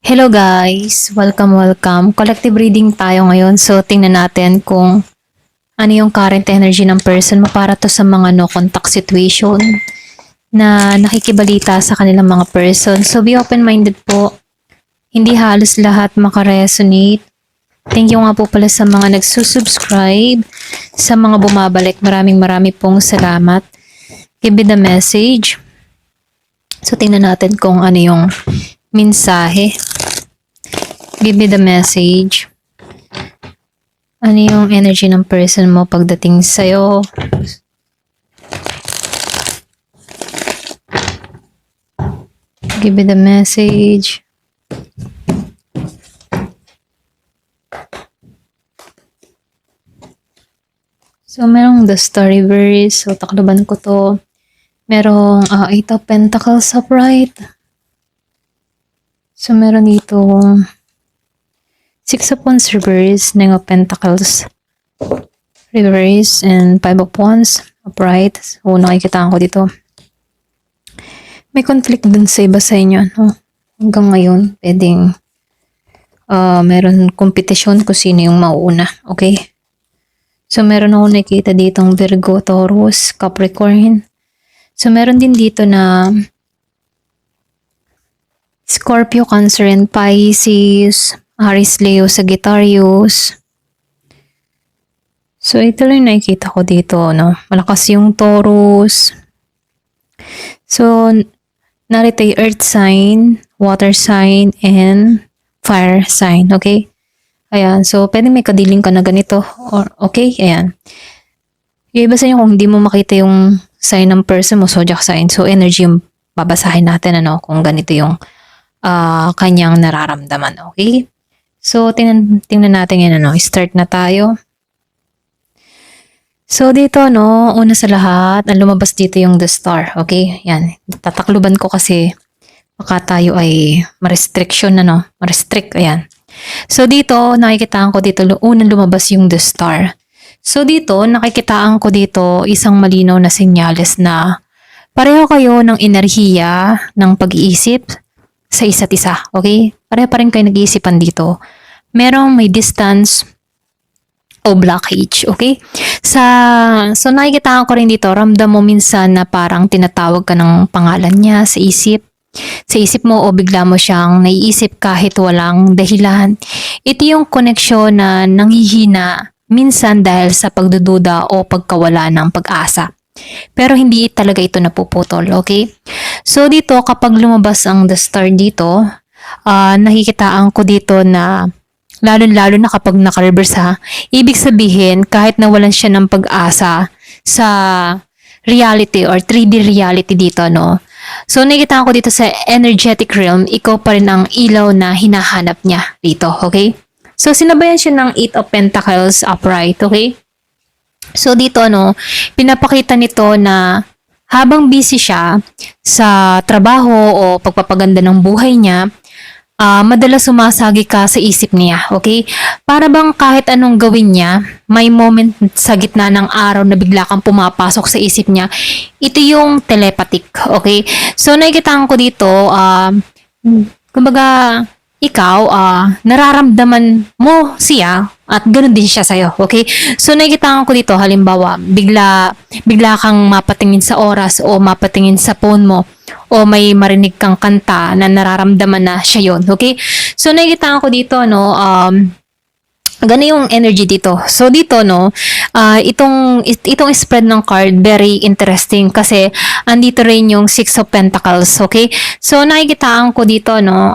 Hello guys! Welcome! Collective reading tayo ngayon. So, tingnan natin kung ano yung current energy ng person mo para to sa mga no contact situation na nakikibalita sa kanilang mga person. So, be open-minded po. Hindi halos lahat makaresonate. Thank you nga po pala sa mga nagsusubscribe, sa mga bumabalik. Maraming pong salamat. Give me the message. So, tingnan natin kung ano yung mensahe. Give me the message. Ano yung energy ng person mo pagdating sa'yo? Give me the message. So, merong the story verse. So, takloban ko to. Merong Eight of Pentacles upright. So, meron dito Six of Wands reverse, Nine of Pentacles reverse, and Five of Wands upright. So, nakikita ko dito. May conflict dun sa iba sa inyo. No? Hanggang ngayon, pwedeng meron kompetisyon kung sino yung mauuna. Okay? So, meron ako nakikita ditong Virgo, Taurus, Capricorn. So, meron din dito na Scorpio, Cancer, and Pisces, Aries, Leo, Sagittarius. So, ito lang nakikita ko dito, no? Malakas yung Taurus. So, narito yung Earth sign, Water sign, and Fire sign, okay? Ayan, so, pwede may kadiling ka na ganito, or, okay? Ayan. Yung iba sa inyo, kung hindi mo makita yung sign ng person mo, zodiac sign, so, energy yung babasahin natin, ano, kung ganito yung kanyang nararamdaman, okay? So, tingnan natin yan, ano, start na tayo. So, dito, no, una sa lahat, ang lumabas dito yung the star, okay? Yan, tatakluban ko kasi baka tayo ay ma-restriction, ano, ma-restrict, ayan. So, dito, nakikitaan ko dito, unang lumabas yung the star. So, dito, nakikitaan ko dito isang malinaw na senyales na pareho kayo ng enerhiya ng pag-iisip sa isa't isa, okay? Pareho pa rin kayo nag-iisipan dito. Merong may distance o blockage, okay? So nakikita ko rin dito, ramdam mo minsan na parang tinatawag ka ng pangalan niya sa isip. Sa isip mo o bigla mo siyang naiisip kahit walang dahilan. Ito yung koneksyon na nanghihina minsan dahil sa pagdududa o pagkawala ng pag-asa. Pero hindi talaga ito napuputol, okay? So dito, kapag lumabas ang the star dito, nakikitaan ko dito na lalo na kapag naka-reverse ha, ibig sabihin kahit nawalan siya ng pag-asa sa reality or 3D reality dito, no? So nakikitaan ko dito sa energetic realm, ikaw pa rin ang ilaw na hinahanap niya dito, okay? So sinabayan siya ng Eight of Pentacles upright, okay? So dito, no, pinapakita nito na habang busy siya sa trabaho o pagpapaganda ng buhay niya, madalas sumasagi ka sa isip niya, okay? Para bang kahit anong gawin niya, may moment sa gitna ng araw na bigla kang pumapasok sa isip niya. Ito yung telepathic, okay? So nakikita ko dito, kumbaga, ikaw, nararamdaman mo siya at ganoon din siya sa'yo, okay? So, nakikita ko dito, halimbawa, bigla kang mapatingin sa oras o mapatingin sa phone mo o may marinig kang kanta na nararamdaman na siya yon, okay? So, nakikita ko dito, no, gano'n yung energy dito. So, dito, no, itong spread ng card, very interesting kasi andito rin yung Six of Pentacles, okay? So, nakikitaan ko dito, no,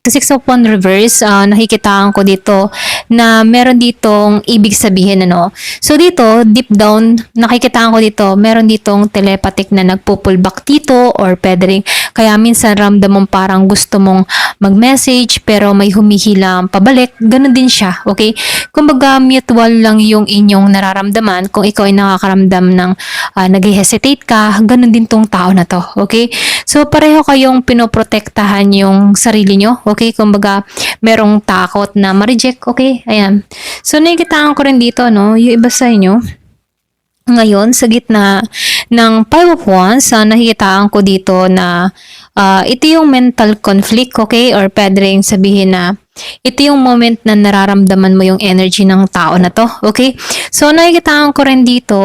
Six of Wands reverse, nakikitaan ko dito na meron ditong ibig sabihin, ano. So dito, deep down, nakikitaan ko dito, meron ditong telepathic na nagpo-pull back dito or pwede rin, kaya minsan ramdam mong parang gusto mong mag-message pero may humihilang pabalik, ganun din siya, okay? Kumbaga mutual lang yung inyong nararamdaman. Kung ikaw ay nakakaramdam ng nag-hesitate ka, ganun din tong tao na to, okay? So pareho kayong pinoprotektahan yung sarili nyo, okay? Kumbaga, merong takot na ma-reject, okay? Ayan. So, nakikitaan ko rin dito, no? Yung iba sa inyo, ngayon, sa gitna ng Five of Wands, nakikitaan ko dito na ito yung mental conflict, okay? Or pwede rin sabihin na ito yung moment na nararamdaman mo yung energy ng tao na to, okay? So, nakikitaan ko rin dito,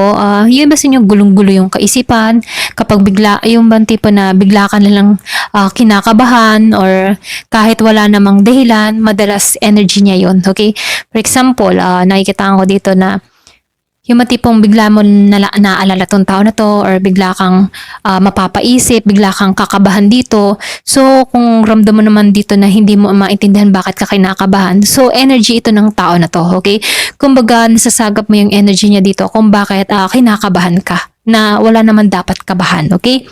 yun ba sa inyo gulong-gulo yung kaisipan, kapag bigla, yung bang tipo na bigla ka nalang kinakabahan or kahit wala namang dahilan, madalas energy niya yun, okay? For example, nakikitaan ko dito na yung matipong bigla mo naalala tong tao na to or bigla kang mapapaisip, bigla kang kakabahan dito. So, kung ramdam mo naman dito na hindi mo maintindihan bakit ka kinakabahan, so energy ito ng tao na to, okay? Kumbaga, nasasagap mo yung energy niya dito kung bakit kinakabahan ka na wala naman dapat kabahan, okay?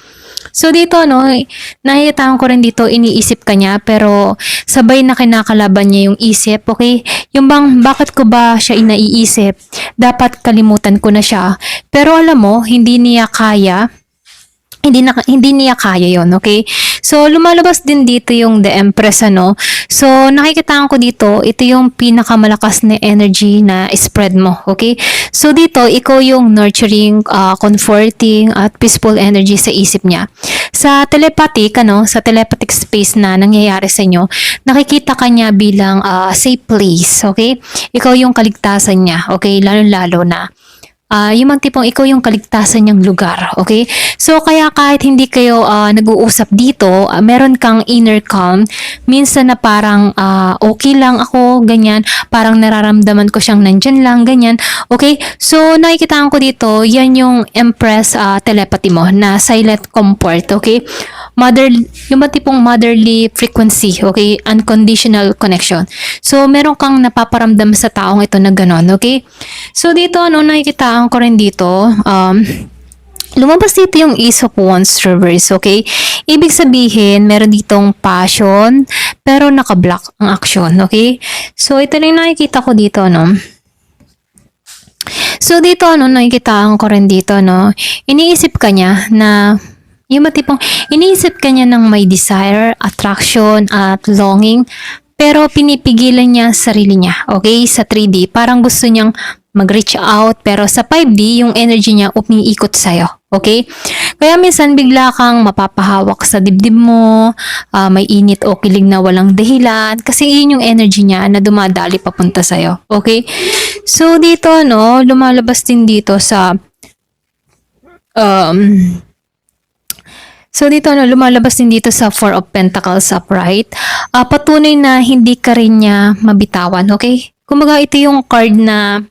So dito nakikita ko rin dito iniisip ka niya pero sabay na kinakalaban niya yung isip, okay? Yung bang bakit ko ba siya inaiisip? Dapat kalimutan ko na siya. Pero alam mo, hindi niya kaya yon, okay? So, lumalabas din dito yung The Empress, So, nakikita ko dito, ito yung pinakamalakas na energy na spread mo, okay? So, dito, ikaw yung nurturing, comforting, at peaceful energy sa isip niya. Sa telepathic, sa telepathic space na nangyayari sa inyo, nakikita ka niya bilang safe place, okay? Ikaw yung kaligtasan niya, okay? Lalo-lalo na yung mga tipong ikaw yung kaligtasan niyang lugar, okay? So, kaya kahit hindi kayo nag-uusap dito, meron kang inner calm, minsan na parang okay lang ako, ganyan, parang nararamdaman ko siyang nandyan lang, ganyan, okay? So, nakikita ko dito, yan yung Empress telepathy mo na silent comfort, okay? Yung mga tipong motherly frequency, okay? Unconditional connection. So, meron kang napaparamdam sa taong ito na ganon, okay? So, dito, nakikitaan ko rin dito, lumabas dito yung Ace of Wands reverse, okay? Ibig sabihin, meron ditong passion, pero naka-block ang action, okay? So, ito lang nakikita ko dito, So, dito, nakikitaan ko rin dito, iniisip ka niya na yung matipong iniisip ka niya ng may desire, attraction, at longing, pero pinipigilan niya sarili niya, okay? Sa 3D, parang gusto niyang mag-reach out, pero sa 5D, yung energy niya umiikot sa'yo, okay? Kaya minsan bigla kang mapapahawak sa dibdib mo, may init o kilig na walang dahilan, kasi yun yung energy niya na dumadali papunta sa'yo, okay? So dito, lumalabas din dito sa So dito lumalabas din dito sa Four of Pentacles upright. Patunay na hindi ka rin niya mabitawan, okay? Kumbaga ito yung card na,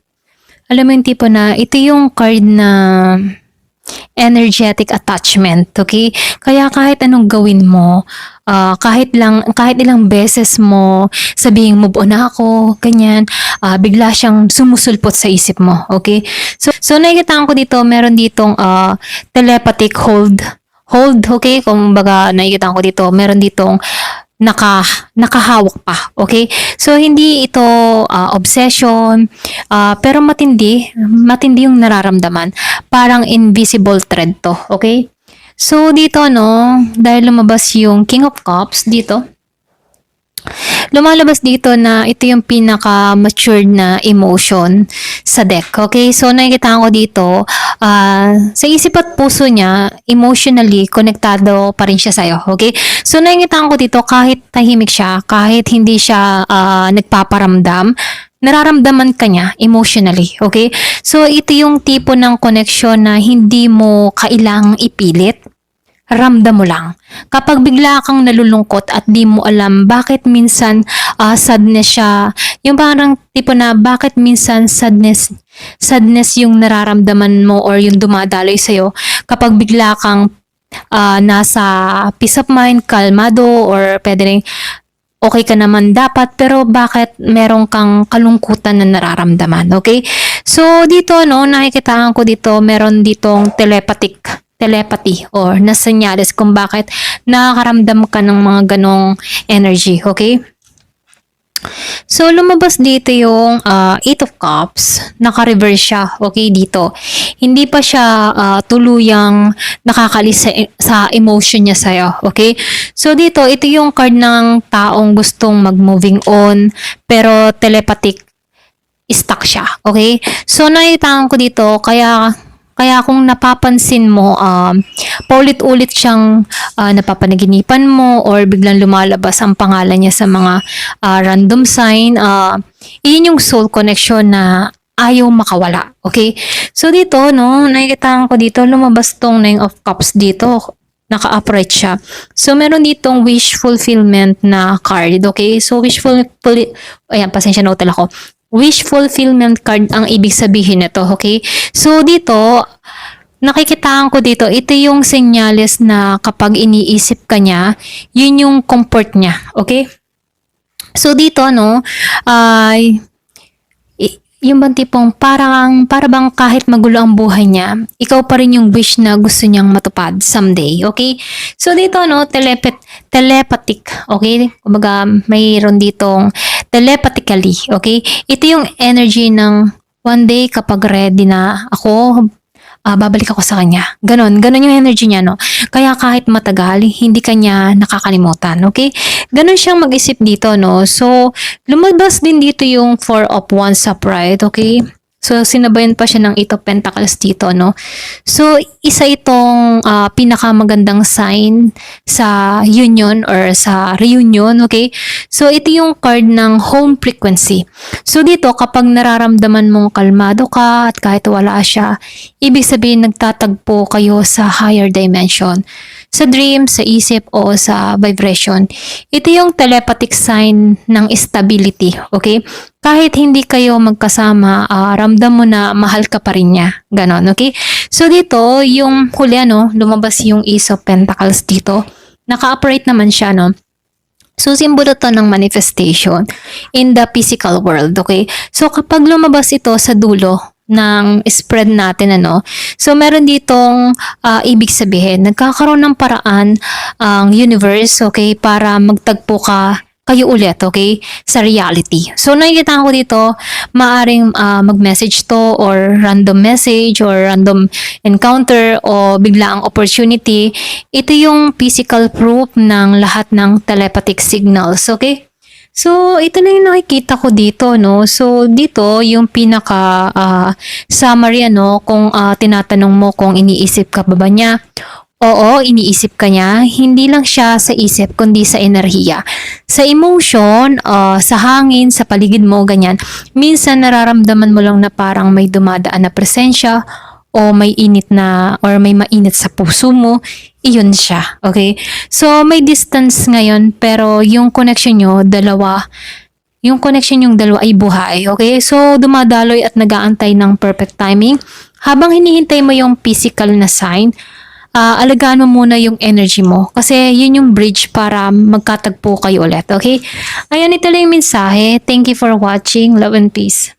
alam mo yung tipo na, ito yung card na energetic attachment, okay? Kaya kahit anong gawin mo, kahit ilang beses mo sabihin move on na ako, ganyan, bigla siyang sumusulpot sa isip mo, okay? So nakikita ko dito, meron ditong telepathic hold, okay? Kung baga nakikita ko dito, meron ditong nakahawak pa, okay? So, hindi ito obsession, pero matindi yung nararamdaman. Parang invisible thread to, okay? So, dito, dahil lumabas yung King of Cups dito, lumalabas dito na ito yung pinaka-matured na emotion sa deck. Okay? So, nakikita ko dito, sa isip at puso niya, emotionally, konektado pa rin siya sa'yo. Okay? So, nakikita ko dito, kahit tahimik siya, kahit hindi siya nagpaparamdam, nararamdaman ka niya emotionally. Okay? So, ito yung tipo ng connection na hindi mo kailangang ipilit. Ramdam mo lang. Kapag bigla kang nalulungkot at di mo alam bakit minsan sadness siya, yung parang tipo na bakit minsan sadness yung nararamdaman mo or yung dumadaloy sa'yo kapag bigla kang nasa peace of mind, kalmado, or pwede rin okay ka naman dapat, pero bakit meron kang kalungkutan na nararamdaman, okay? So, dito, nakikita ko dito, meron ditong telepathy or nasenyales kung bakit nakakaramdam ka ng mga ganong energy, okay? So, lumabas dito yung Eight of Cups, naka-reverse siya, okay, dito. Hindi pa siya tuluyang nakakalis sa emotion niya sa'yo, okay? So, dito, ito yung card ng taong gustong mag-moving on, pero telepathic stuck siya, okay? So, nakita ko dito, kaya Kaya kung napapansin mo, paulit-ulit siyang napapanaginipan mo or biglang lumalabas ang pangalan niya sa mga random sign, iyon yung soul connection na ayaw makawala. Okay? So dito, no, nakikita ko dito, lumabas tong Nine of Cups dito. Naka-upright siya. So, meron ditong wish fulfillment na card. Okay? So, ayan, pasensya na utala ko. Wish fulfillment card ang ibig sabihin nito. Okay? So, dito, nakikitaan ko dito, ito yung senyales na kapag iniisip ka niya, yun yung comfort niya. Okay? So, dito, no, ay yung bang tipong para bang kahit magulo ang buhay niya, ikaw pa rin yung wish na gusto niyang matupad someday, okay? So dito, no, telepathic, okay? Kumbaga, mayroon ditong telepathically, okay? Ito yung energy ng one day kapag ready na ako, babalik ako sa kanya. Ganon yung energy niya, no? Kaya kahit matagal, hindi kanya nakakalimutan, okay? Ganon siyang mag-isip dito, no? So, lumabas din dito yung Four of Wands upright, okay? So, sinabayan pa siya ng Eight of Pentacles dito, no? So, isa itong pinakamagandang sign sa union or sa reunion, okay? So, ito yung card ng home frequency. So, dito, kapag nararamdaman mong kalmado ka at kahit wala siya, ibig sabihin nagtatagpo kayo sa higher dimension. Sa dream, sa isip, o sa vibration. Ito yung telepathic sign ng stability, okay? Kahit hindi kayo magkasama, ramdam mo na mahal ka pa rin niya. Ganon, okay? So dito, yung huli, lumabas yung Ace of Pentacles dito. Naka-operate naman siya, no? So, simbolo to ng manifestation in the physical world, okay? So, kapag lumabas ito sa dulo ng spread natin, so meron ditong ibig sabihin, nagkakaroon ng paraan ang universe, okay, para magtagpo kayo ulit, okay, sa reality. So, nakikita ko dito, maaring mag-message to or random message or random encounter o biglaang opportunity. Ito yung physical proof ng lahat ng telepathic signals, okay? So, ito na yung nakikita ko dito, no? So, dito, yung pinaka summary, kung tinatanong mo kung iniisip ka ba niya. Oo, iniisip ka niya. Hindi lang siya sa isip, kundi sa enerhiya. Sa emotion, sa hangin, sa paligid mo, ganyan. Minsan, nararamdaman mo lang na parang may dumadaan na presensya o may init na or may mainit sa puso mo, iyon siya, okay? So, may distance ngayon, pero yung connection nyo, dalawa ay buhay, okay? So, dumadaloy at nagaantay ng perfect timing. Habang hinihintay mo yung physical na sign, alagaan mo muna yung energy mo. Kasi yun yung bridge para magkatagpo kayo ulit, okay? Ayan, ito lang yung mensahe. Thank you for watching. Love and peace.